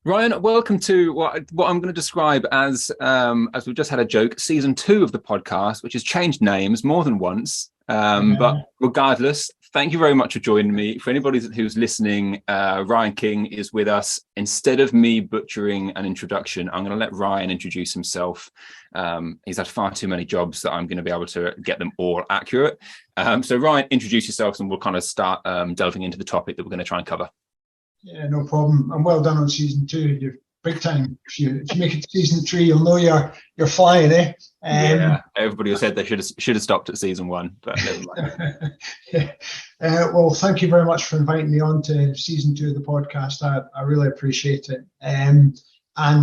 Ryan, welcome to what I'm going to describe as we've just had a joke, season 2 of the podcast, which has changed names more than once. But regardless, thank you very much for joining me. For anybody who's listening, Ryan King is with us. Instead of me butchering an introduction, I'm going to let Ryan introduce himself. He's had far too many jobs that I'm going to be able to get them all accurate. So Ryan, introduce yourself and we'll kind of start delving into the topic that we're going to try and cover. Yeah, no problem. And well done on season 2. You're big time. If you make it to season 3, you'll know you're flying, eh? Yeah, everybody said they should have stopped at season 1, but never mind. Well, thank you very much for inviting me on to season 2 of the podcast. I really appreciate it. And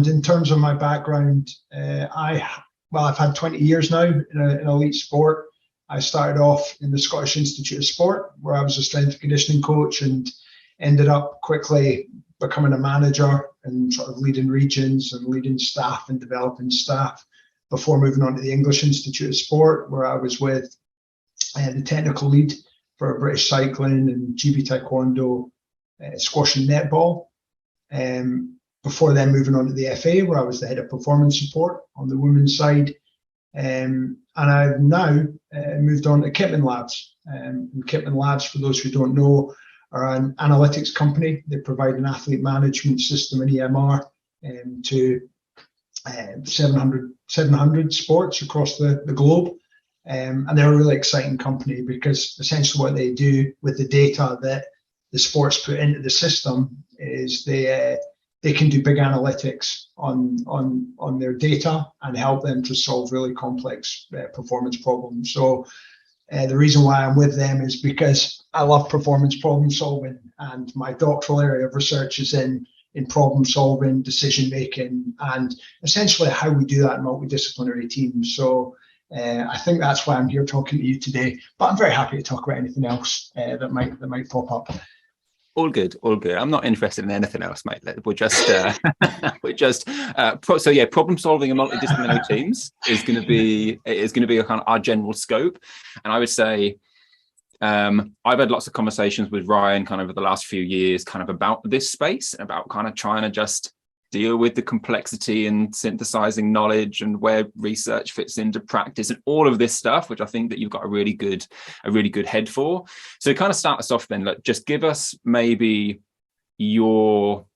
in terms of my background, I've had 20 years now in elite sport. I started off in the Scottish Institute of Sport, where I was a strength and conditioning coach, and ended up quickly becoming a manager and sort of leading regions and leading staff and developing staff before moving on to the English Institute of Sport, where I was with the technical lead for British cycling and GB taekwondo, squash and netball. Before then moving on to the FA, where I was the head of performance support on the women's side. And I've now moved on to Kitman Labs. And Kitman Labs, for those who don't know, are an analytics company. They provide an athlete management system, an EMR, to 700 sports across the globe. And they're a really exciting company because essentially what they do with the data that the sports put into the system is they can do big analytics on their data and help them to solve really complex performance problems. So the reason why I'm with them is because I love performance problem solving, and my doctoral area of research is in problem solving, decision making, and essentially how we do that in multidisciplinary teams. So I think that's why I'm here talking to you today. But I'm very happy to talk about anything else that might pop up. All good, all good. I'm not interested in anything else, mate. We're just, problem solving in multidisciplinary teams is going to be a kind of our general scope. And I would say I've had lots of conversations with Ryan kind of over the last few years, kind of about this space, about kind of trying to just deal with the complexity and synthesizing knowledge and where research fits into practice and all of this stuff, which I think that you've got a really good head for. So to kind of start us off then, just give us maybe your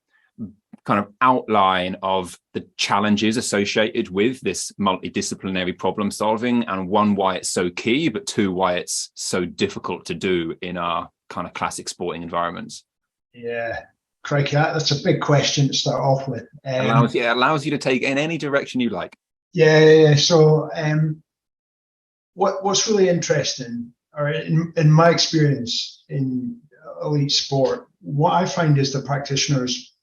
kind of outline of the challenges associated with this multidisciplinary problem solving, and one, why it's so key, but two, why it's so difficult to do in our kind of classic sporting environments. Yeah. Crikey, that's a big question to start off with. Allows you to take in any direction you like. Yeah. So what's really interesting, or in my experience in elite sport, what I find is the practitioners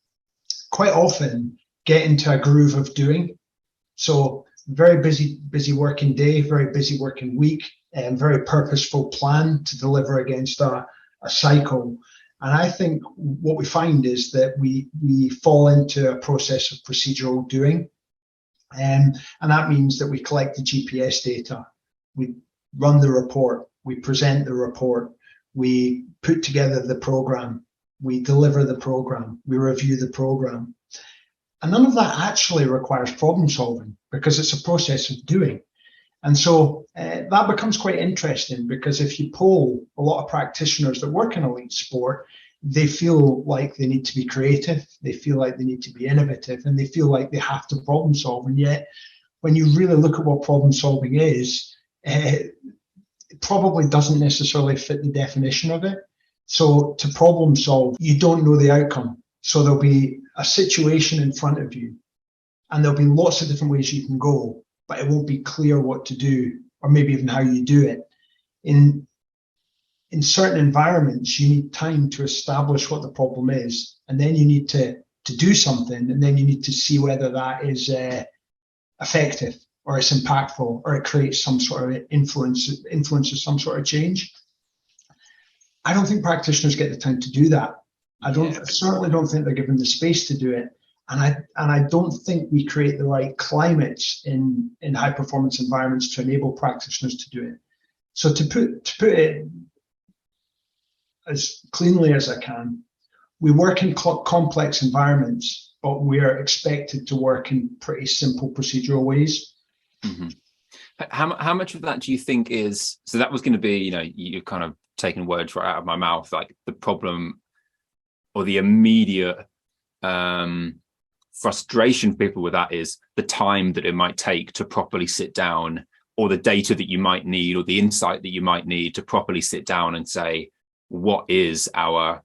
quite often get into a groove of doing. So very busy working day, very busy working week, and very purposeful plan to deliver against a cycle. And I think what we find is that we fall into a process of procedural doing. And that means that we collect the GPS data, we run the report, we present the report, we put together the program, we deliver the program, we review the program. And none of that actually requires problem solving because it's a process of doing. And so that becomes quite interesting, because if you poll a lot of practitioners that work in elite sport, they feel like they need to be creative, they feel like they need to be innovative, and they feel like they have to problem solve. And yet, when you really look at what problem solving is, it probably doesn't necessarily fit the definition of it. So to problem solve, you don't know the outcome. So there'll be a situation in front of you, and there'll be lots of different ways you can go, but it won't be clear what to do, or maybe even how you do it. In certain environments, you need time to establish what the problem is, and then you need to do something, and then you need to see whether that is effective, or it's impactful, or it creates some sort of influences some sort of change. I don't think practitioners get the time to do that. I certainly don't think they're given the space to do it. And I don't think we create the right climates in high performance environments to enable practitioners to do it. So to put it as cleanly as I can, we work in complex environments, but we're expected to work in pretty simple procedural ways. Mm-hmm. How much of that do you think is, so that was going to be, you're kind of taking words right out of my mouth, like the problem or the immediate frustration for people with that is the time that it might take to properly sit down, or the data that you might need, or the insight that you might need to properly sit down and say, what is our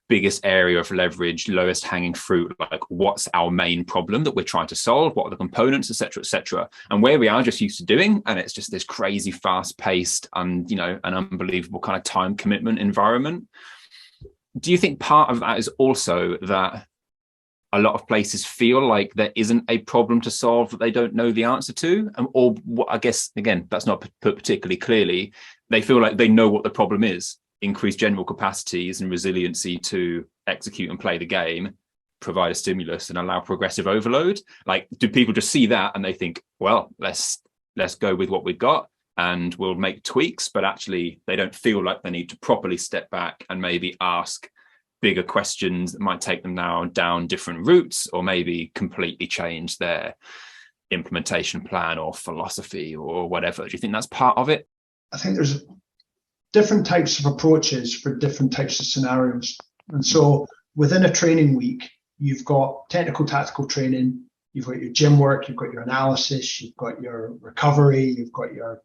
biggest area of leverage, lowest hanging fruit, like what's our main problem that we're trying to solve, what are the components, etc., and where we are just used to doing, and it's just this crazy fast paced and an unbelievable kind of time commitment environment. Do you think part of that is also that a lot of places feel like there isn't a problem to solve that they don't know the answer to, or what, I guess again that's not put particularly clearly, they feel like they know what the problem is: increase general capacities and resiliency to execute and play the game, provide a stimulus, and allow progressive overload? Like, do people just see that and they think, well, let's go with what we've got and we'll make tweaks, but actually they don't feel like they need to properly step back and maybe ask bigger questions that might take them now down different routes, or maybe completely change their implementation plan or philosophy or whatever? Do you think that's part of it? I think there's different types of approaches for different types of scenarios. And so within a training week, you've got technical tactical training, you've got your gym work, you've got your analysis, you've got your recovery, you've got your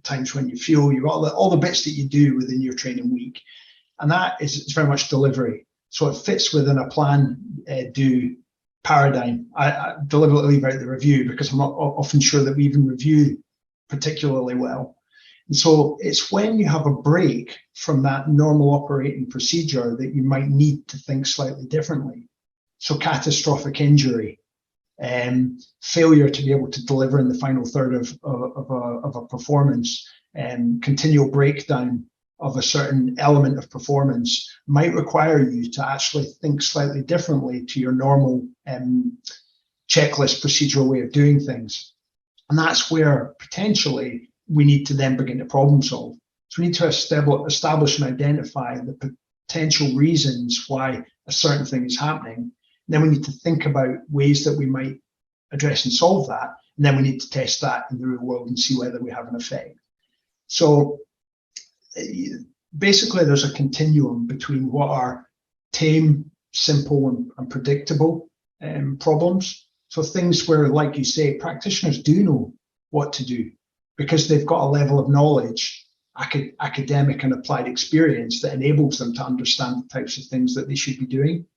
times when you fuel, you've got all the bits that you do within your training week. And that is very much delivery. So it fits within a plan, do paradigm. I deliberately leave out the review because I'm not often sure that we even review particularly well. And so it's when you have a break from that normal operating procedure that you might need to think slightly differently. So catastrophic injury, failure to be able to deliver in the final third of a performance, continual breakdown of a certain element of performance might require you to actually think slightly differently to your normal checklist procedural way of doing things. And that's where potentially we need to then begin to problem solve. So we need to establish and identify the potential reasons why a certain thing is happening. And then we need to think about ways that we might address and solve that. And then we need to test that in the real world and see whether we have an effect. So basically, there's a continuum between what are tame, simple, and predictable problems. So things where, like you say, practitioners do know what to do because they've got a level of knowledge, academic and applied experience that enables them to understand the types of things that they should be doing.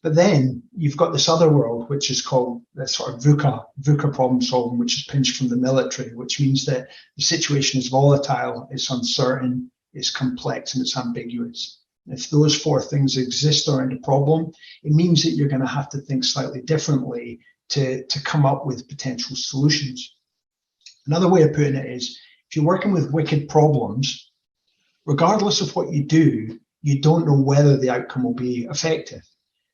But then you've got this other world, which is called the sort of VUCA problem solving, which is pinched from the military, which means that the situation is volatile, it's uncertain, it's complex, and it's ambiguous. If those four things exist around a problem, it means that you're going to have to think slightly differently to come up with potential solutions. Another way of putting it is, if you're working with wicked problems, regardless of what you do, you don't know whether the outcome will be effective.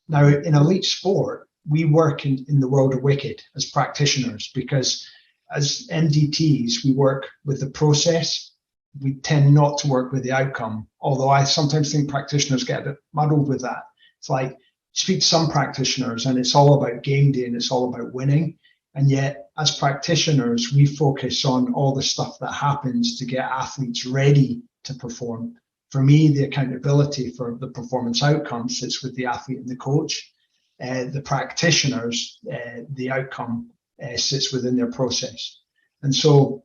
Now, in elite sport, we work in the world of wicked as practitioners because as MDTs, we work with the process. We tend not to work with the outcome, although I sometimes think practitioners get a bit muddled with that. It's like, speak to some practitioners and it's all about game day and it's all about winning. And yet, as practitioners, we focus on all the stuff that happens to get athletes ready to perform. For me, the accountability for the performance outcome sits with the athlete and the coach. The practitioners, the outcome sits within their process. And so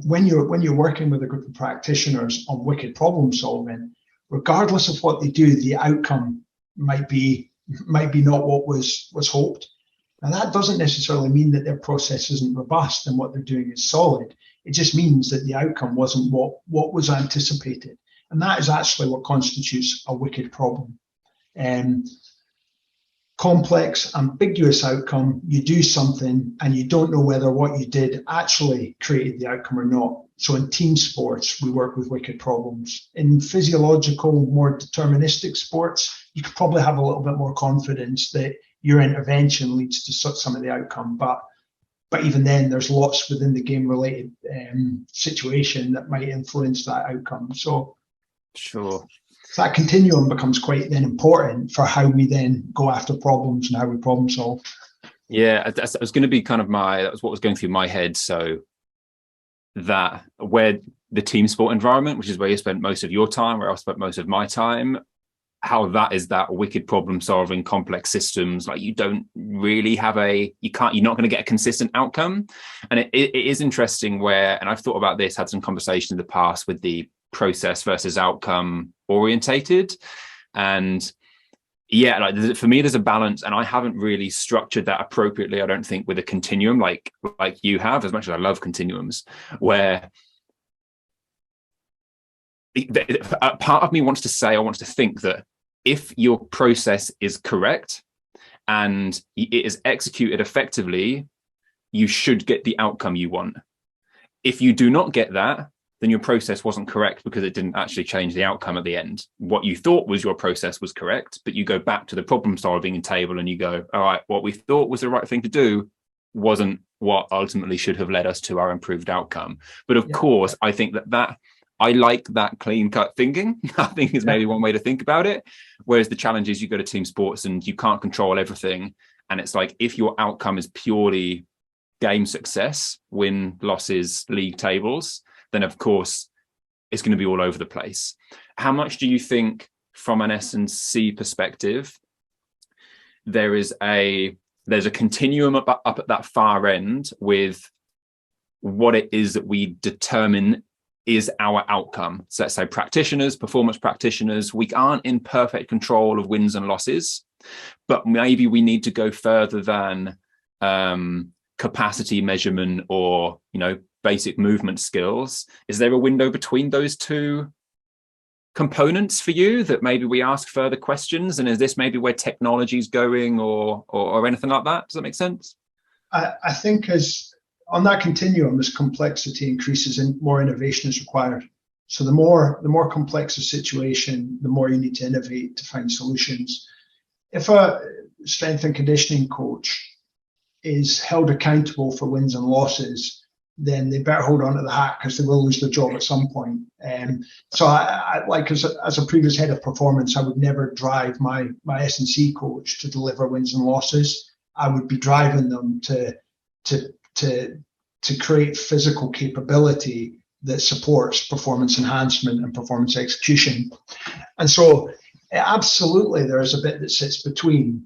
when you're working with a group of practitioners on wicked problem solving, regardless of what they do, the outcome might be not what was hoped. Now, that doesn't necessarily mean that their process isn't robust and what they're doing is solid. It just means that the outcome wasn't what was anticipated. And that is actually what constitutes a wicked problem. Complex, ambiguous outcome, you do something and you don't know whether what you did actually created the outcome or not. So in team sports, we work with wicked problems. In physiological, more deterministic sports, you could probably have a little bit more confidence that your intervention leads to some of the outcome. But even then, there's lots within the game-related situation that might influence that outcome. So, sure. So that continuum becomes quite then important for how we then go after problems and how we problem solve. Yeah, that was going to be kind of that was what was going through my head. So that where the team sport environment, which is where you spent most of your time, where I spent most of my time, how that is that wicked problem solving, complex systems. Like you don't really have you're not going to get a consistent outcome. And it is interesting where, and I've thought about this, had some conversations in the past with the process versus outcome orientated. And yeah, like for me, there's a balance, and I haven't really structured that appropriately, I don't think, with a continuum like you have, as much as I love continuums, where part of me wants to think that if your process is correct and it is executed effectively, you should get the outcome you want. If you do not get that, then your process wasn't correct because it didn't actually change the outcome at the end. What you thought was your process was correct, but you go back to the problem solving table and you go, all right, what we thought was the right thing to do wasn't what ultimately should have led us to our improved outcome. But of course, I think that I like that clean cut thinking. I think is maybe one way to think about it. Whereas the challenge is you go to team sports and you can't control everything. And it's like, if your outcome is purely game success, win, losses, league tables, then of course it's going to be all over the place. How much do you think, from an S&C perspective, there's a continuum up at that far end with what it is that we determine is our outcome? So let's say practitioners, performance practitioners, we aren't in perfect control of wins and losses, but maybe we need to go further than capacity measurement or, basic movement skills. Is there a window between those two components for you that maybe we ask further questions? And is this maybe where technology is going or anything like that? Does that make sense? I think as on that continuum, as complexity increases and more innovation is required. So the more complex a situation, the more you need to innovate to find solutions. If a strength and conditioning coach is held accountable for wins and losses, then they better hold on to the hat because they will lose their job at some point. So I like as a previous head of performance, I would never drive my S&C coach to deliver wins and losses. I would be driving them to create physical capability that supports performance enhancement and performance execution. And so absolutely there is a bit that sits between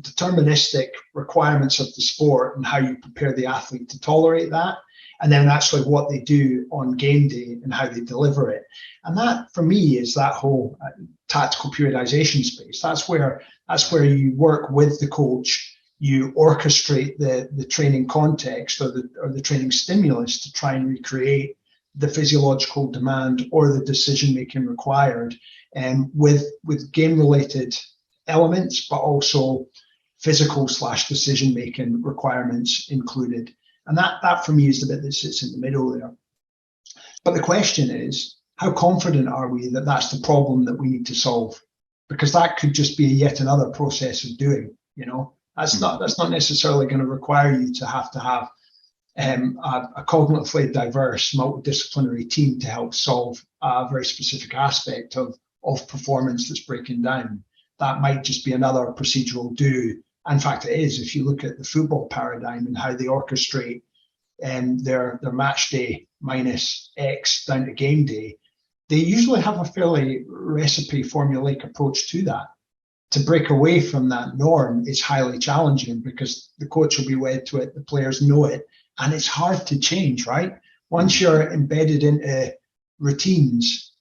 deterministic requirements of the sport and how you prepare the athlete to tolerate that, and then actually what they do on game day and how they deliver it. And that, for me, is that whole tactical periodization space. That's where you work with the coach, you orchestrate the training context or the training stimulus to try and recreate the physiological demand or the decision making required, and with game related elements, but also physical / decision making requirements included. And that for me is the bit that sits in the middle there. But the question is, how confident are we that that's the problem that we need to solve? Because that could just be yet another process of doing. That's not necessarily going to require you to have a cognitively diverse, multidisciplinary team to help solve a very specific aspect of performance that's breaking down. That might just be another procedural do. In fact, it is. If you look at the football paradigm and how they orchestrate their match day minus X down to game day, they usually have a fairly recipe formulaic approach to that. To break away from that norm is highly challenging because the coach will be wed to it, the players know it, and it's hard to change, right? Once you're embedded into routines,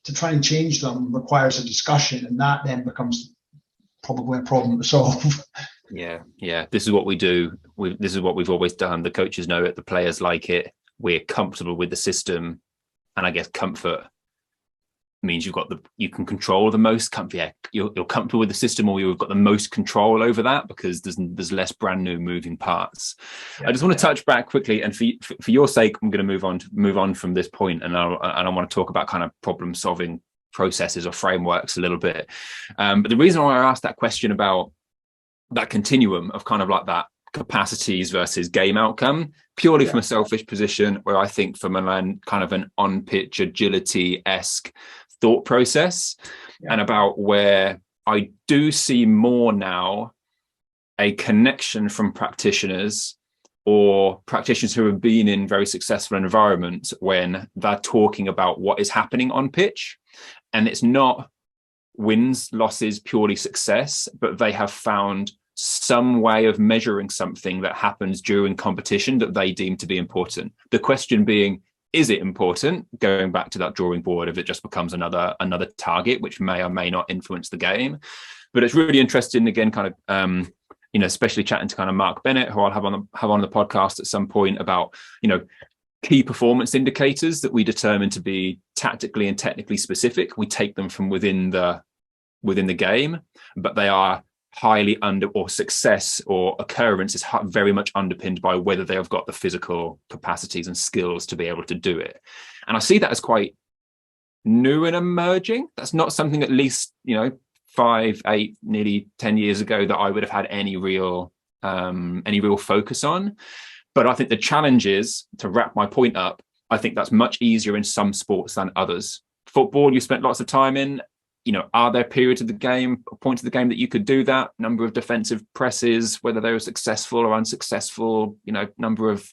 to try and change them requires a discussion, and that then becomes probably a problem to solve. Yeah. This is what we do. This is what we've always done. The coaches know it. The players like it. We're comfortable with the system, and I guess comfort means you can control the most. You're comfortable with the system, or you've got the most control over that because there's less brand new moving parts. I just want to touch back quickly, and for your sake, I'm going to move on from this point, and I want to talk about kind of problem solving processes or frameworks a little bit. But the reason why I asked that question about that continuum of kind of like that capacities versus game outcome, purely from a selfish position, where I think from kind of an on-pitch agility-esque thought process, and about where I do see more now a connection from practitioners or practitioners who have been in very successful environments when they're talking about what is happening on pitch. And it's not wins, losses, purely success, but they have found some way of measuring something that happens during competition that they deem to be important. The question being, is it important? Going back to that drawing board, if it just becomes another target, which may or may not influence the game. But it's really interesting, again, kind of, especially chatting to kind of Mark Bennett, who I'll have on the podcast at some point, about, key performance indicators that we determine to be tactically and technically specific. We take them from within the game, but they are highly success or occurrence is very much underpinned by whether they have got the physical capacities and skills to be able to do it. And I see that as quite new and emerging. That's not something, at least 5, 8, nearly 10 years ago, that I would have had any real focus on. But I think the challenge is, to wrap my point up, I think that's much easier in some sports than others. Football, you spent lots of time in. Are there periods of the game, points of the game that you could do that? Number of defensive presses, whether they were successful or unsuccessful, number of,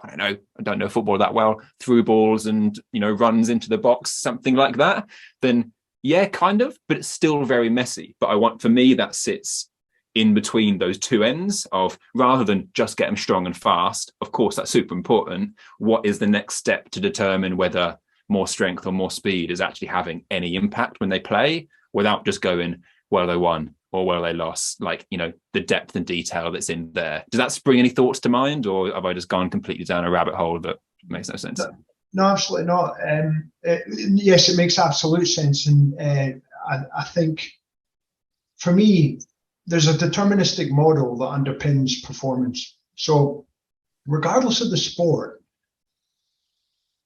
I don't know football that well, through balls and, runs into the box, something like that. Then yeah, kind of, but it's still very messy. But for me, that sits in between those two ends of, rather than just get them strong and fast, of course, that's super important. What is the next step to determine whether more strength or more speed is actually having any impact when they play, without just going, well, they won or well, they lost, the depth and detail that's in there. Does that spring any thoughts to mind, or have I just gone completely down a rabbit hole that makes no sense? No, absolutely not. Yes, it makes absolute sense. And I think, for me, there's a deterministic model that underpins performance. So regardless of the sport,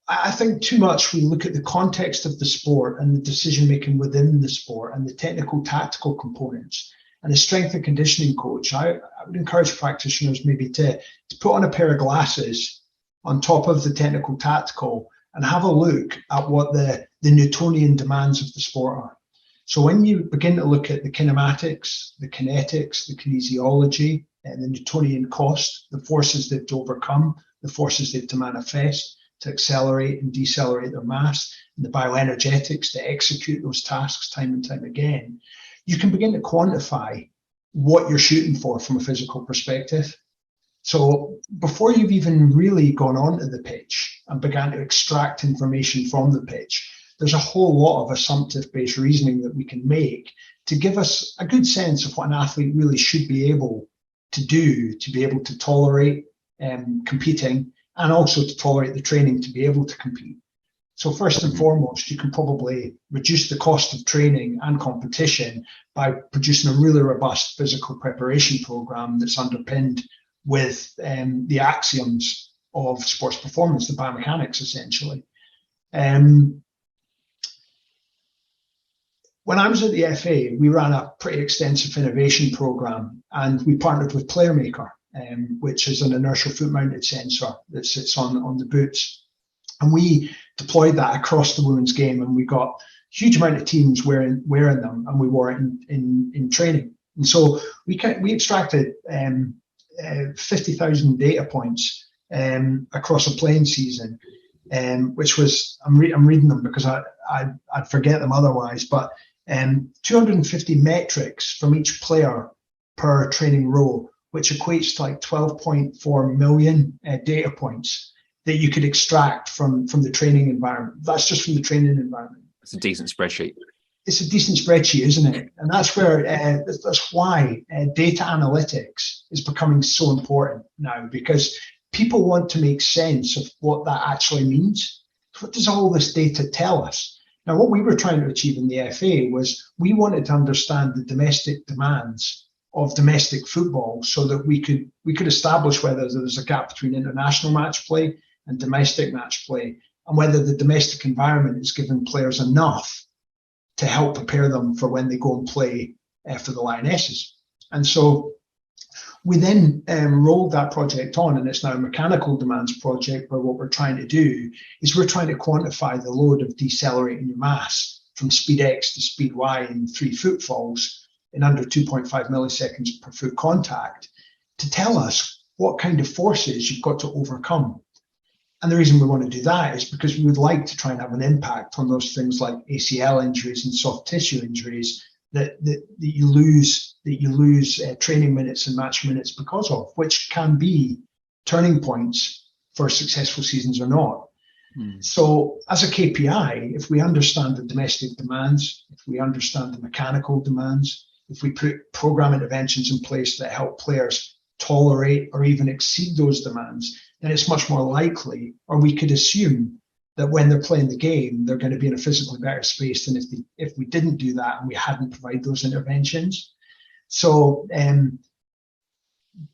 I think too much we look at the context of the sport and the decision-making within the sport and the technical, tactical components. And a strength and conditioning coach, I would encourage practitioners maybe to put on a pair of glasses on top of the technical, tactical, and have a look at what the Newtonian demands of the sport are. So when you begin to look at the kinematics, the kinetics, the kinesiology, and the Newtonian cost, the forces they've to overcome, the forces they've to manifest, to accelerate and decelerate their mass, and the bioenergetics to execute those tasks time and time again, you can begin to quantify what you're shooting for from a physical perspective. So before you've even really gone onto the pitch and began to extract information from the pitch, there's a whole lot of assumptive-based reasoning that we can make to give us a good sense of what an athlete really should be able to do, to be able to tolerate competing, and also to tolerate the training to be able to compete. So first and foremost, you can probably reduce the cost of training and competition by producing a really robust physical preparation program that's underpinned with the axioms of sports performance, the biomechanics, essentially. When I was at the FA, we ran a pretty extensive innovation program, and we partnered with PlayerMaker, which is an inertial foot-mounted sensor that sits on the boots. And we deployed that across the women's game, and we got a huge amount of teams wearing them, and we wore it in training. And so we extracted 50,000 data points across a playing season, which was, I'm reading them because I'd forget them otherwise, but 250 metrics from each player per training row, which equates to like 12.4 million data points that you could extract from the training environment. That's just from the training environment. It's a decent spreadsheet. It's a decent spreadsheet, isn't it? And that's why data analytics is becoming so important now, because people want to make sense of what that actually means. What does all this data tell us? Now, what we were trying to achieve in the FA was we wanted to understand the domestic demands of domestic football so that we could establish whether there was a gap between international match play and domestic match play, and whether the domestic environment is giving players enough to help prepare them for when they go and play for the Lionesses. And so we then rolled that project on, and it's now a mechanical demands project, where what we're trying to do is we're trying to quantify the load of decelerating your mass from speed X to speed Y in 3 footfalls in under 2.5 milliseconds per foot contact, to tell us what kind of forces you've got to overcome. And the reason we want to do that is because we would like to try and have an impact on those things like ACL injuries and soft tissue injuries that you lose training minutes and match minutes because of, which can be turning points for successful seasons or not. So as a KPI, if we understand the domestic demands, if we understand the mechanical demands, if we put program interventions in place that help players tolerate or even exceed those demands, then it's much more likely, or we could assume, that when they're playing the game, they're going to be in a physically better space than if we didn't do that and we hadn't provided those interventions. So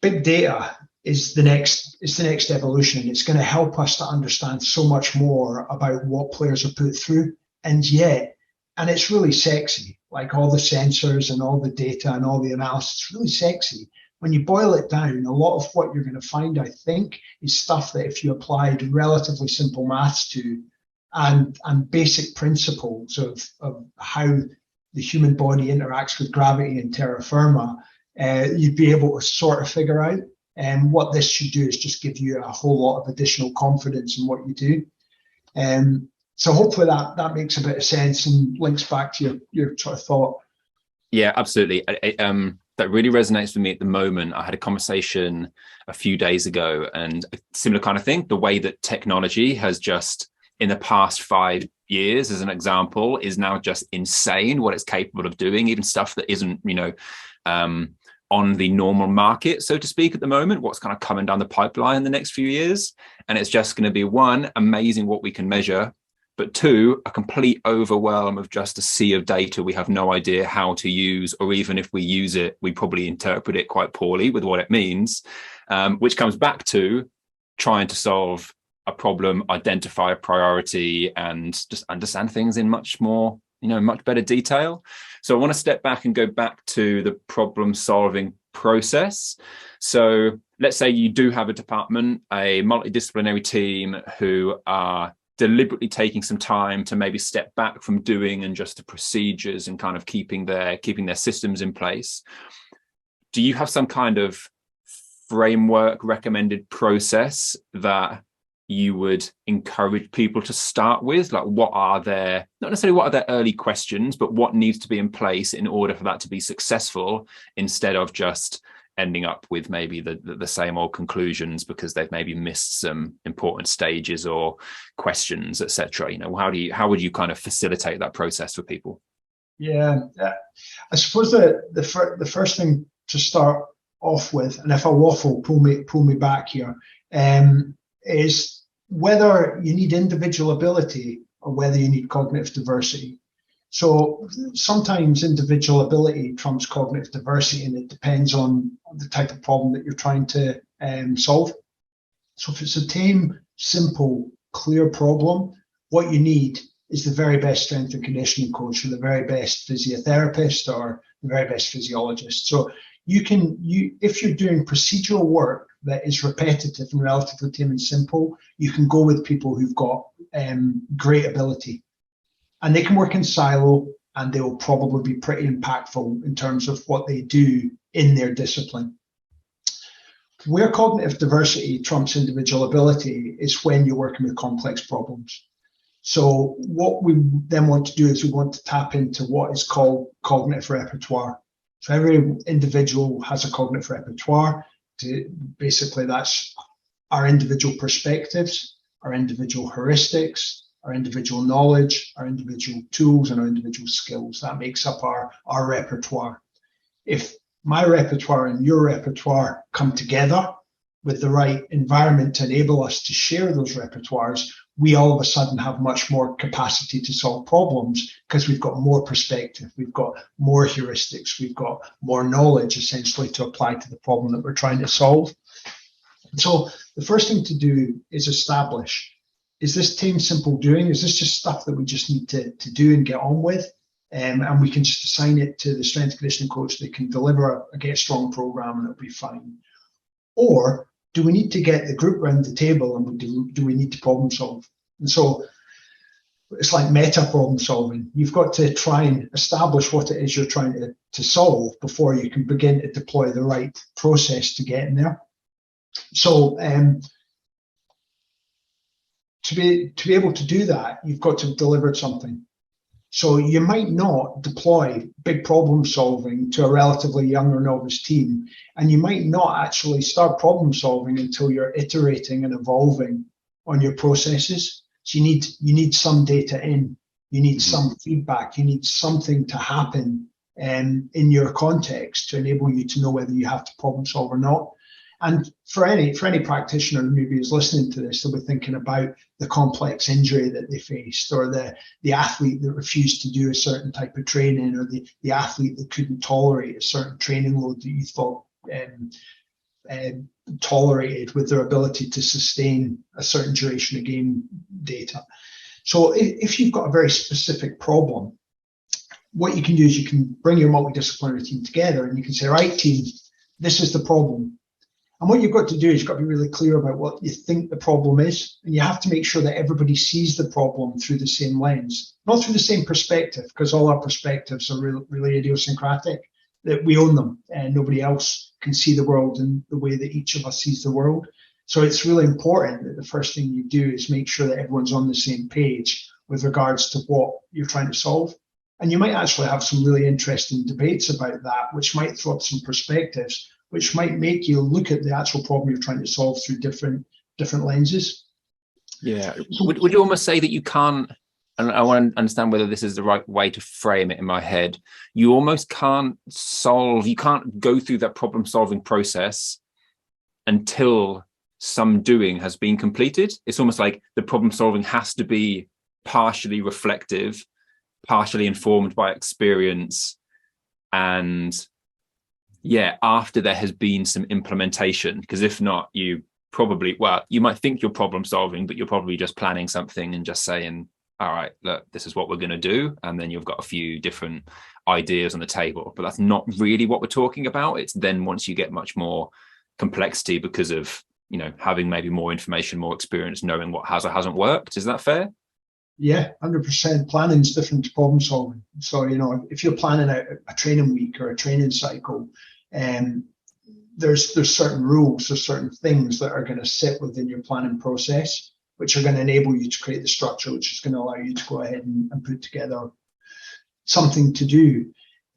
big data is the next evolution. It's going to help us to understand so much more about what players are put through, and it's really sexy, like all the sensors and all the data and all the analysis. It's really sexy. When you boil it down, a lot of what you're going to find, I think, is stuff that if you applied relatively simple maths to and basic principles of how the human body interacts with gravity and terra firma, you'd be able to sort of figure out. And what this should do is just give you a whole lot of additional confidence in what you do. So hopefully that makes a bit of sense and links back to your sort of thought. Yeah, absolutely. That really resonates with me at the moment. I had a conversation a few days ago, and a similar kind of thing. The way that technology has just, in the past 5 years, as an example, is now just insane what it's capable of doing, even stuff that isn't, on the normal market, so to speak, at the moment, what's kind of coming down the pipeline in the next few years. And it's just going to be, one, amazing what we can measure, but two, a complete overwhelm of just a sea of data we have no idea how to use, or even if we use it, we probably interpret it quite poorly with what it means, which comes back to trying to solve a problem, identify a priority, and just understand things in much more, much better detail. So I want to step back and go back to the problem solving process. So let's say you do have a department, a multidisciplinary team who are deliberately taking some time to maybe step back from doing and just the procedures and kind of keeping their systems in place. Do you have some kind of framework, recommended process that you would encourage people to start with? Like, not necessarily what are their early questions, but what needs to be in place in order for that to be successful, instead of just ending up with maybe the same old conclusions because they've maybe missed some important stages or questions, etc. How would you kind of facilitate that process for people? Yeah, I suppose the first thing to start off with, and if I waffle, pull me back here, is whether you need individual ability or whether you need cognitive diversity. So sometimes individual ability trumps cognitive diversity, and it depends on the type of problem that you're trying to solve. So if it's a tame, simple, clear problem, what you need is the very best strength and conditioning coach, or the very best physiotherapist, or the very best physiologist. So if you're doing procedural work that is repetitive and relatively tame and simple, you can go with people who've got great ability. And they can work in silo, and they will probably be pretty impactful in terms of what they do in their discipline. Where cognitive diversity trumps individual ability is when you're working with complex problems. So what we then want to do is we want to tap into what is called cognitive repertoire. So every individual has a cognitive repertoire. Basically, that's our individual perspectives, our individual heuristics, our individual knowledge, our individual tools, and our individual skills. That makes up our repertoire. If my repertoire and your repertoire come together with the right environment to enable us to share those repertoires, we all of a sudden have much more capacity to solve problems because we've got more perspective, we've got more heuristics, we've got more knowledge essentially to apply to the problem that we're trying to solve. And so the first thing to do is establish, is this tame, simple doing? Is this just stuff that we just need to do and get on with? And we can just assign it to the strength conditioning coach. They can deliver a Get Strong program and it'll be fine. Or do we need to get the group around the table, and do we need to problem solve? And so it's like meta problem solving. You've got to try and establish what it is you're trying to solve before you can begin to deploy the right process to get in there. So to be able to do that, you've got to have delivered something. So you might not deploy big problem solving to a relatively young or novice team, and you might not actually start problem solving until you're iterating and evolving on your processes. So you need some data in, you need some feedback, you need something to happen in your context to enable you to know whether you have to problem solve or not. And for any practitioner who maybe is listening to this, they'll be thinking about the complex injury that they faced, or the athlete that refused to do a certain type of training, or the athlete that couldn't tolerate a certain training load that you thought tolerated with their ability to sustain a certain duration of game data. So if you've got a very specific problem, what you can do is you can bring your multidisciplinary team together and you can say, right, team, this is the problem. And what you've got to do is you've got to be really clear about what you think the problem is. And you have to make sure that everybody sees the problem through the same lens, not through the same perspective, because all our perspectives are really idiosyncratic, that we own them and nobody else can see the world in the way that each of us sees the world. So it's really important that the first thing you do is make sure that everyone's on the same page with regards to what you're trying to solve. And you might actually have some really interesting debates about that, which might throw up some perspectives, which might make you look at the actual problem you're trying to solve through different lenses. Yeah. Would you almost say that you can't, and I want to understand whether this is the right way to frame it in my head, you almost can't go through that problem solving process until some doing has been completed? It's almost like the problem solving has to be partially reflective, partially informed by experience, and after there has been some implementation, because if not, you might think you're problem solving, but you're probably just planning something and just saying, all right, look, this is what we're going to do. And then you've got a few different ideas on the table, but that's not really what we're talking about. It's then once you get much more complexity because of, having maybe more information, more experience, knowing what has or hasn't worked. Is that fair? Yeah, 100%. Planning is different to problem solving. So, if you're planning out a training week or a training cycle, there's certain rules, there's certain things that are going to sit within your planning process, which are going to enable you to create the structure, which is going to allow you to go ahead and put together something to do.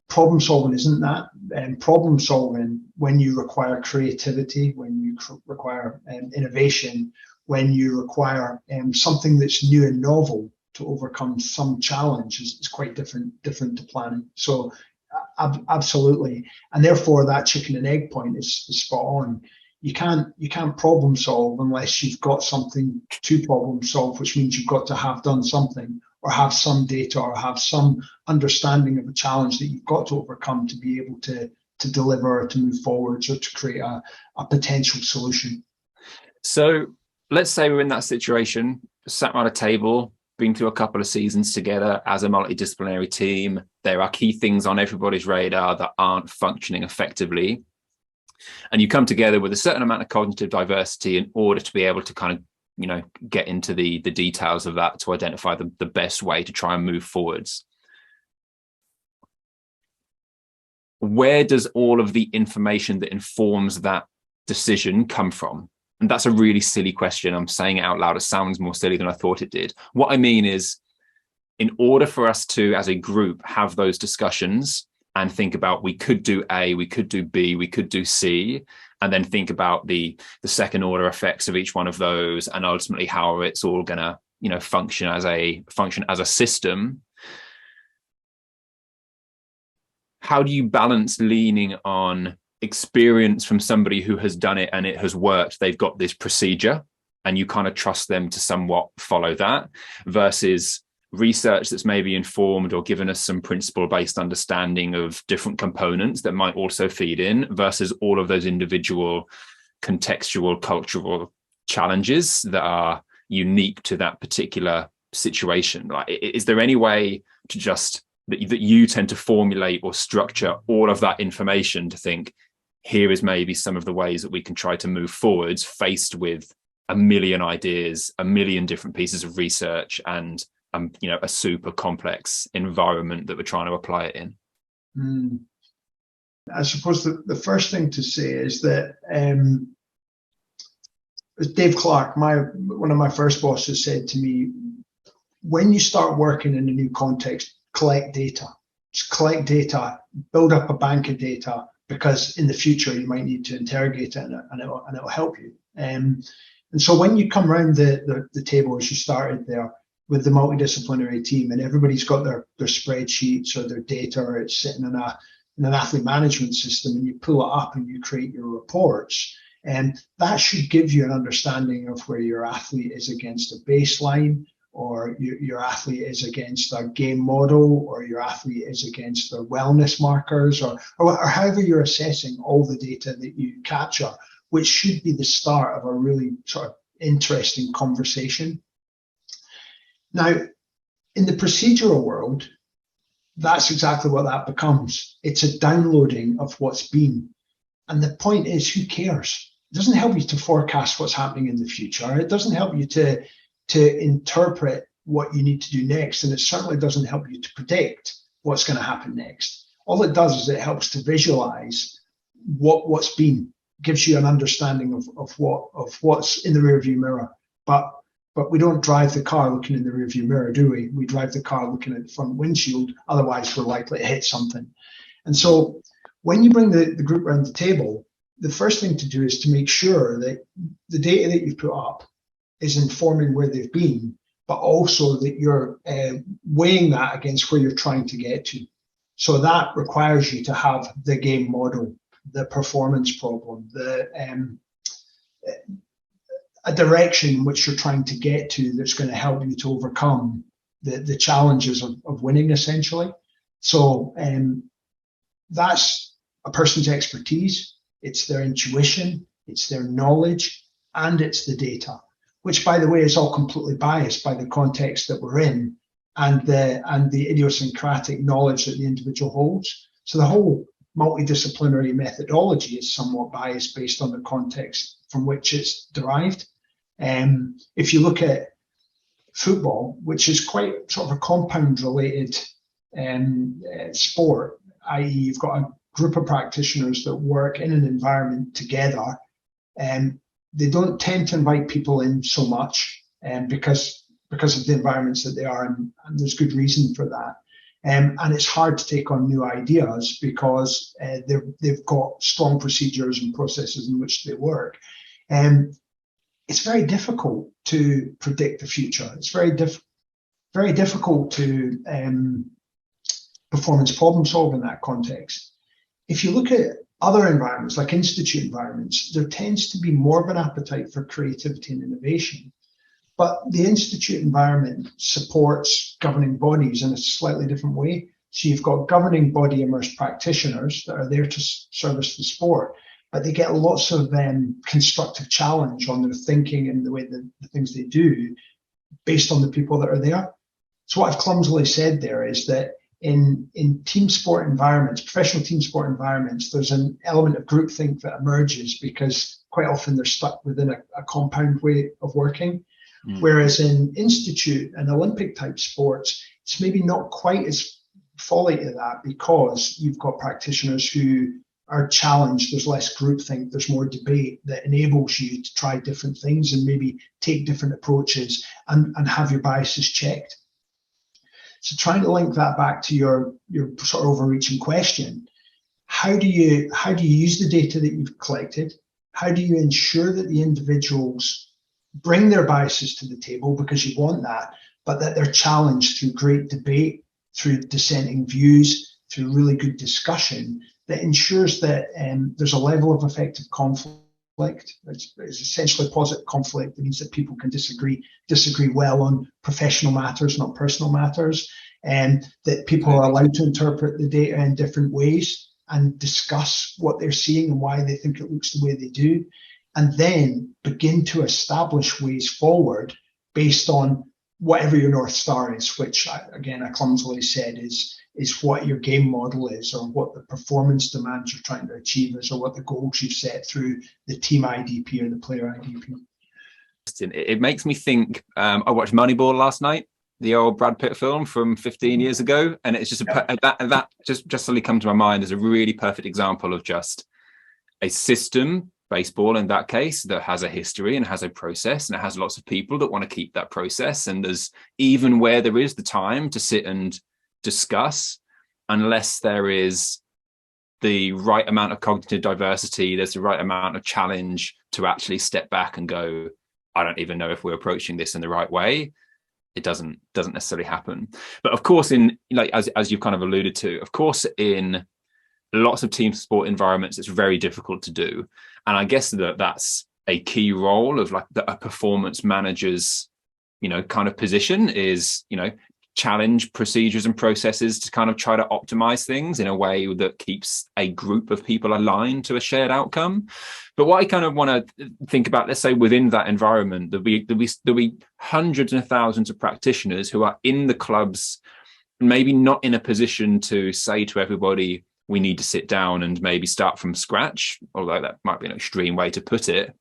Problem solving isn't that. Problem solving, when you require creativity, when you require innovation, when you require something that's new and novel to overcome some challenge, is quite different to planning. So absolutely. And therefore that chicken and egg point is spot on. You can't problem solve unless you've got something to problem solve, which means you've got to have done something, or have some data, or have some understanding of a challenge that you've got to overcome to be able to deliver, or to move forwards, or to create a potential solution. So let's say we're in that situation, sat around a table, been through a couple of seasons together as a multidisciplinary team. There are key things on everybody's radar that aren't functioning effectively. And you come together with a certain amount of cognitive diversity in order to be able to kind of, get into the details of that to identify the best way to try and move forwards. Where does all of the information that informs that decision come from? And that's a really silly question. I'm saying it out loud. It sounds more silly than I thought it did. What I mean is, in order for us to, as a group, have those discussions and think about, we could do A, we could do B, we could do C, and then think about the second order effects of each one of those, and ultimately how it's all going to, function as a system. How do you balance leaning on experience from somebody who has done it and it has worked? They've got this procedure and you kind of trust them to somewhat follow that, versus research that's maybe informed or given us some principle-based understanding of different components that might also feed in, versus all of those individual contextual cultural challenges that are unique to that particular situation. Like, is there any way to just that you tend to formulate or structure all of that information to think, here is maybe some of the ways that we can try to move forwards faced with a million ideas, a million different pieces of research, and a super complex environment that we're trying to apply it in? I suppose the first thing to say is that Dave Clark, one of my first bosses, said to me, when you start working in a new context, collect data. Just collect data, build up a bank of data, because in the future you might need to interrogate it, and it'll help you. And so when you come around the table, as you started there, with the multidisciplinary team, and everybody's got their spreadsheets or their data, or it's sitting in an athlete management system, and you pull it up and you create your reports, and that should give you an understanding of where your athlete is against a baseline, or your athlete is against a game model, or your athlete is against their wellness markers, or however you're assessing all the data that you capture, which should be the start of a really sort of interesting conversation. Now, in the procedural world, that's exactly what that becomes. It's a downloading of what's been. And the point is, who cares? It doesn't help you to forecast what's happening in the future. It doesn't help you to interpret what you need to do next. And it certainly doesn't help you to predict what's going to happen next. All it does is it helps to visualize what's been, gives you an understanding of what's in the rearview mirror. But we don't drive the car looking in the rearview mirror, do we? We drive the car looking at the front windshield. Otherwise, we're likely to hit something. And so when you bring the group around the table, the first thing to do is to make sure that the data that you put up is informing where they've been, but also that you're weighing that against where you're trying to get to. So that requires you to have the game model, the performance problem, a direction in which you're trying to get to that's going to help you to overcome the challenges of winning, essentially. So that's a person's expertise, it's their intuition, it's their knowledge, and it's the data, which, by the way, is all completely biased by the context that we're in and the idiosyncratic knowledge that the individual holds. So the whole multidisciplinary methodology is somewhat biased based on the context from which it's derived. If you look at football, which is quite sort of a compound-related sport, i.e. you've got a group of practitioners that work in an environment together, and they don't tend to invite people in so much because of the environments that they are in, and there's good reason for that. And it's hard to take on new ideas because they've got strong procedures and processes in which they work. It's very difficult to predict the future. It's very difficult to performance problem solve in that context. If you look at other environments, like institute environments, there tends to be more of an appetite for creativity and innovation. But the institute environment supports governing bodies in a slightly different way. So you've got governing body immersed practitioners that are there to service the sport, but they get lots of constructive challenge on their thinking and the way the things they do based on the people that are there. So what I've clumsily said there is that in team sport environments, professional team sport environments, there's an element of groupthink that emerges because quite often they're stuck within a compound way of working. Whereas in institute and Olympic type sports, it's maybe not quite as folly to that because you've got practitioners who are challenged. There's less groupthink, there's more debate that enables you to try different things and maybe take different approaches and have your biases checked. So trying to link that back to your sort of overreaching question, how do you use the data that you've collected? How do you ensure that the individuals bring their biases to the table, because you want that, but that they're challenged through great debate, through dissenting views, through really good discussion that ensures that there's a level of effective conflict. It's essentially positive conflict. That means that people can disagree well on professional matters, not personal matters, and that people are allowed to interpret the data in different ways and discuss what they're seeing and why they think it looks the way they do, and then begin to establish ways forward based on whatever your North Star is, which, again, I clumsily said is what your game model is, or what the performance demands you're trying to achieve is, or what the goals you've set through the team IDP or the player IDP. It makes me think, I watched Moneyball last night. the old Brad Pitt film from 15 years ago, and it's just that just suddenly come to my mind as a really perfect example of just a system, baseball in that case, that has a history and has a process, and it has lots of people that want to keep that process. And there's, even where there is the time to sit and discuss, unless there is the right amount of cognitive diversity, there's the right amount of challenge to actually step back and go, I don't even know if we're approaching this in the right way. It doesn't necessarily happen. But of course, in, like, as you've kind of alluded to, of course, in lots of team sport environments, it's very difficult to do. And I guess that's a key role of like a performance manager's, kind of position is, challenge procedures and processes to kind of try to optimize things in a way that keeps a group of people aligned to a shared outcome. But what I kind of want to think about, let's say within that environment, there'll be hundreds and thousands of practitioners who are in the clubs, maybe not in a position to say to everybody, we need to sit down and maybe start from scratch, although that might be an extreme way to put it.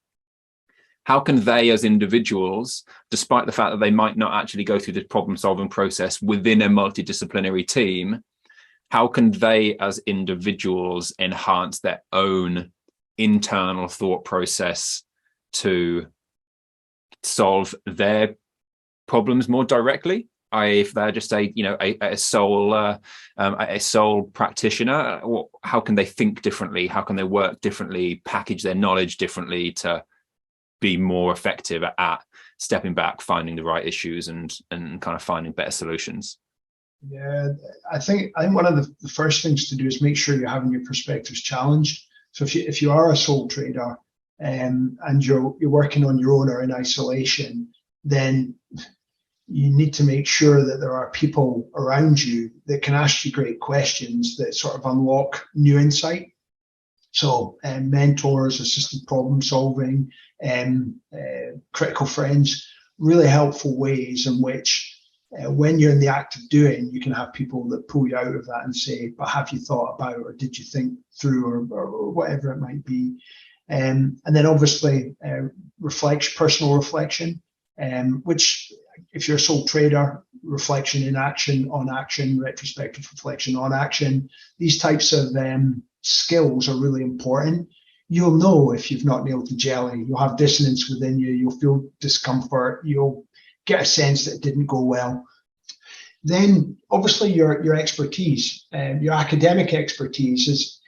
How can they as individuals, despite the fact that they might not actually go through the problem solving process within a multidisciplinary team, how can they as individuals enhance their own internal thought process to solve their problems more directly? If they're just a sole practitioner, how can they think differently? How can they work differently, package their knowledge differently to be more effective at stepping back, finding the right issues, and kind of finding better solutions? Yeah, I think one of the first things to do is make sure you're having your perspectives challenged. So if you are a sole trader and you're working on your own or in isolation, then you need to make sure that there are people around you that can ask you great questions that sort of unlock new insight. So mentors, assisted problem solving, critical friends, really helpful ways in which when you're in the act of doing, you can have people that pull you out of that and say, but have you thought about, or did you think through, or whatever it might be. And then obviously personal reflection, which if you're a sole trader, reflection in action, on action, retrospective reflection on action, these types of skills are really important. You'll know if you've not nailed the jelly. You'll have dissonance within you. You'll feel discomfort. You'll get a sense that it didn't go well. Then obviously your expertise, your academic expertise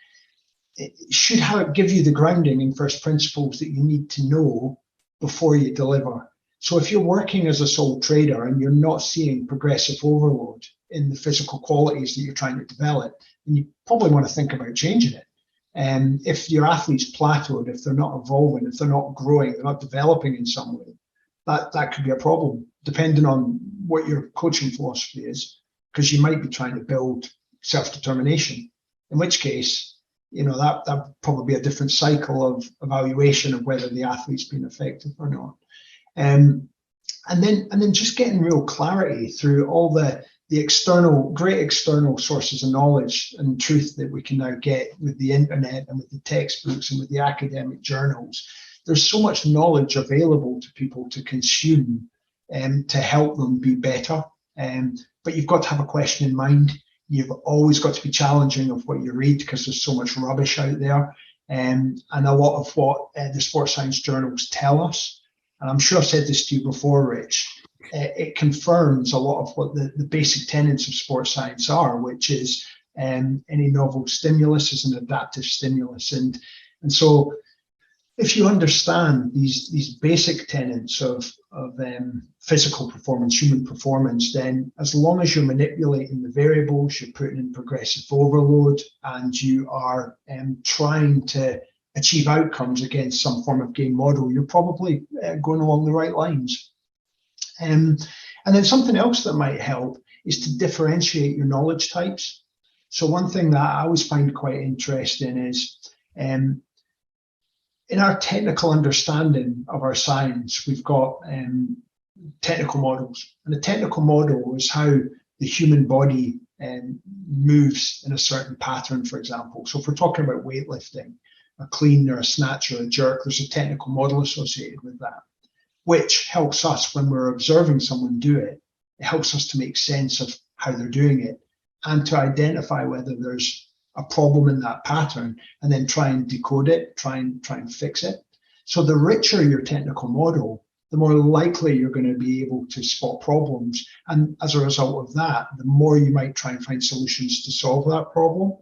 should give you the grounding in first principles that you need to know before you deliver. So if you're working as a sole trader and you're not seeing progressive overload in the physical qualities that you're trying to develop, then you probably want to think about changing it. And if your athlete's plateaued, if they're not evolving, if they're not growing, they're not developing in some way, that could be a problem, depending on what your coaching philosophy is, because you might be trying to build self-determination, in which case, that would probably be a different cycle of evaluation of whether the athlete's been effective or not. And then just getting real clarity through all the great external sources of knowledge and truth that we can now get with the internet and with the textbooks and with the academic journals. There's so much knowledge available to people to consume to help them be better. But you've got to have a question in mind. You've always got to be challenging of what you read, because there's so much rubbish out there. And a lot of what the sports science journals tell us, and I'm sure I've said this to you before, Rich, it confirms a lot of what the basic tenets of sports science are, which is any novel stimulus is an adaptive stimulus. And so if you understand these basic tenets of physical performance, human performance, then as long as you're manipulating the variables, you're putting in progressive overload, and you are trying to achieve outcomes against some form of game model, you're probably going along the right lines. And then something else that might help is to differentiate your knowledge types. So one thing that I always find quite interesting is in our technical understanding of our science, we've got technical models. And a technical model is how the human body moves in a certain pattern, for example. So if we're talking about weightlifting, a clean or a snatch or a jerk, there's a technical model associated with that, which helps us when we're observing someone do it It helps us to make sense of how they're doing it and to identify whether there's a problem in that pattern, and then try and decode it, try and fix it. So the richer your technical model, the more likely you're going to be able to spot problems. And as a result of that, the more you might try and find solutions to solve that problem.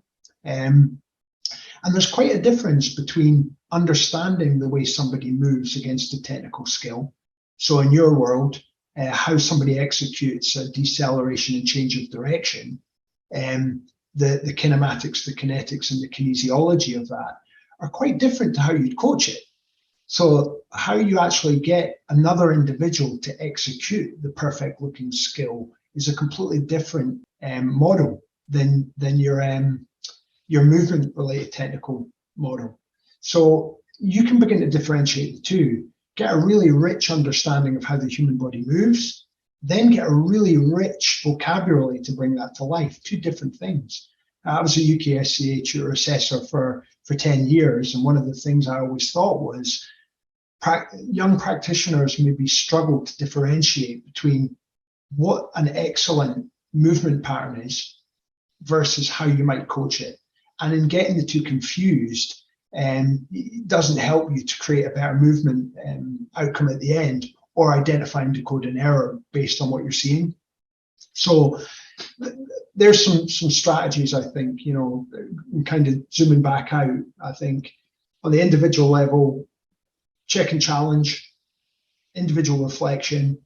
And there's quite a difference between understanding the way somebody moves against a technical skill. So in your world, how somebody executes a deceleration and change of direction, the kinematics, the kinetics, and the kinesiology of that are quite different to how you'd coach it. So how you actually get another individual to execute the perfect looking skill is a completely different model than your movement related technical model. So you can begin to differentiate the two, get a really rich understanding of how the human body moves, then get a really rich vocabulary to bring that to life. Two different things. I was a UKSCA tutor assessor for 10 years, and one of the things I always thought was young practitioners maybe struggle to differentiate between what an excellent movement pattern is versus how you might coach it. And in getting the two confused, it doesn't help you to create a better movement outcome at the end, or identify and decode an error based on what you're seeing. So there's some strategies, I think, kind of zooming back out. I think on the individual level, check and challenge, individual reflection,